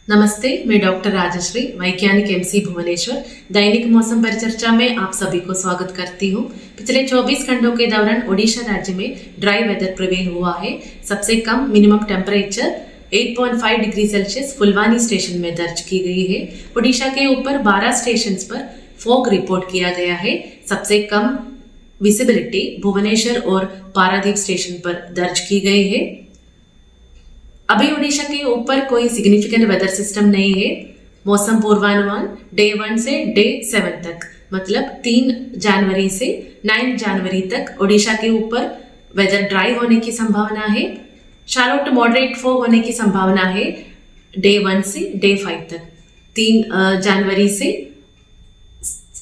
नमस्ते, मैं डॉक्टर राजश्री, वैज्ञानिक एमसी भुवनेश्वर। दैनिक मौसम परिचर्चा में आप सभी को स्वागत करती हूँ। पिछले 24 घंटों के दौरान ओडिशा राज्य में ड्राई वेदर प्रिवेल हुआ है। सबसे कम minimum temperature 8.5 degree Celsius Phulbani station में दर्ज की गई है। ओडिशा के ऊपर 12 स्टेशन पर फॉग रिपोर्ट किया गया है। सबसे कम विजिबिलिटी भुवनेश्वर और पारादीप स्टेशन पर दर्ज की गई है। अभी ओडिशा के ऊपर कोई सिग्निफिकेंट वेदर सिस्टम नहीं है। मौसम पूर्वानुमान डे 1 से डे 7 तक, मतलब 3 जनवरी से 9 जनवरी तक ओडिशा के ऊपर वेदर ड्राई होने की संभावना है। शैलो टू मॉडरेट फॉग होने की संभावना है डे 1 से डे 5 तक। 3 जनवरी से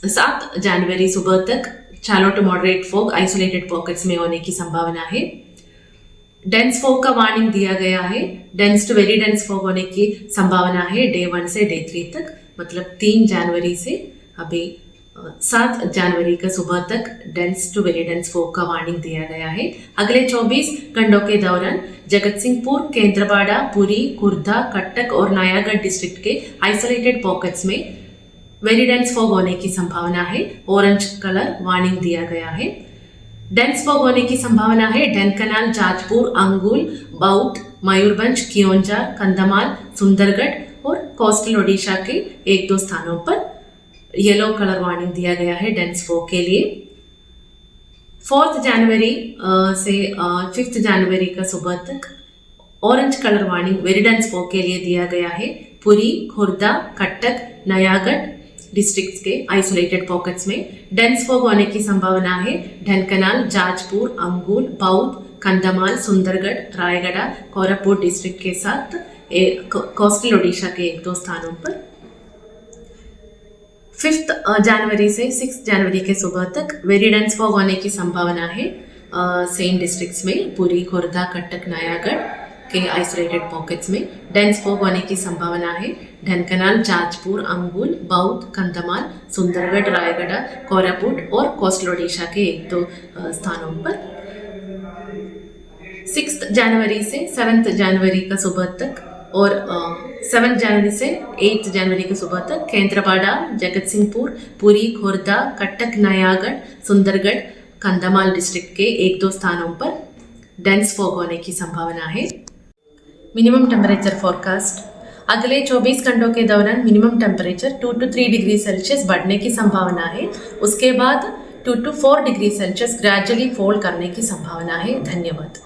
7 जनवरी सुबह तक shallow to moderate fog isolated pockets में होने की संभावना है। डेंस फॉग का वार्निंग दिया गया है। Dense to very dense fog होने की संभावना है डे 1 से डे 3 तक, मतलब 3 जनवरी से अभी 7 जनवरी का सुबह तक dense to very dense fog का वार्निंग दिया गया है। अगले 24 घंटों के दौरान जगतसिंहपुर, केंद्रपाड़ा, पुरी, खुर्दा, कटक और नयागढ़ डिस्ट्रिक्ट के आइसोलेटेड पॉकेट्स में वेरी डेंस फॉग होने की संभावना है। ऑरेंज कलर वार्निंग दिया गया है। डेंस फॉग होने की संभावना है ढेंकनाल, जाजपुर, अंगुल, बौद्ध, मयूरभंज, कियोंझार, कंधमाल, सुंदरगढ़ और कोस्टल ओडिशा के 1-2 स्थानों पर येलो कलर वार्निंग दिया गया है डेंस फॉग के लिए। 4 जनवरी से 5 जनवरी का सुबह तक orange colour warning very dense fog के लिए दिया गया है। पुरी, खुर्दा, कटक, नयागढ़ डिस्ट्रिक्ट्स के आइसोलेटेड पॉकेट्स में डेंस फॉग होने की संभावना है ढेंकनाल, जाजपुर, अंगुल, बौद्ध, कंधमाल, सुंदरगढ़, रायगढ़, कोरापुट डिस्ट्रिक्ट के साथ कोस्टल ओडिशा के 1-2 स्थानों पर। 5 जनवरी से 6 जनवरी के सुबह तक वेरी डेंस फॉग होने की संभावना है सेम डिस्ट्रिक्ट्स में पुरी, खुर्दा, कटक, नयागढ़ के आइसोलेटेड पॉकेट्स में। डेंस फॉग होने की संभावना है ढेंकनाल, जाजपुर, अंगुल, बौद्ध, कंधमाल, सुंदरगढ़, रायगढ़, कोरापुट और कोस्टल ओडिशा के 1-2 स्थानों पर। 6 जनवरी से 7 जनवरी का सुबह तक और 7 जनवरी से 8 जनवरी की सुबह तक केंद्रपाड़ा, जगतसिंहपुर, पुरी, खुर्दा, कटक, नयागढ़, सुंदरगढ़, कंधमाल डिस्ट्रिक्ट के 1-2 स्थानों पर डेंस फॉग होने की संभावना है। Minimum temperature forecast. अगले 24 घंटों के दौरान minimum temperature 2 to 3 degree Celsius बढ़ने की संभावना है। उसके बाद 2 to 4 degree Celsius gradually fall करने की संभावना है। धन्यवाद।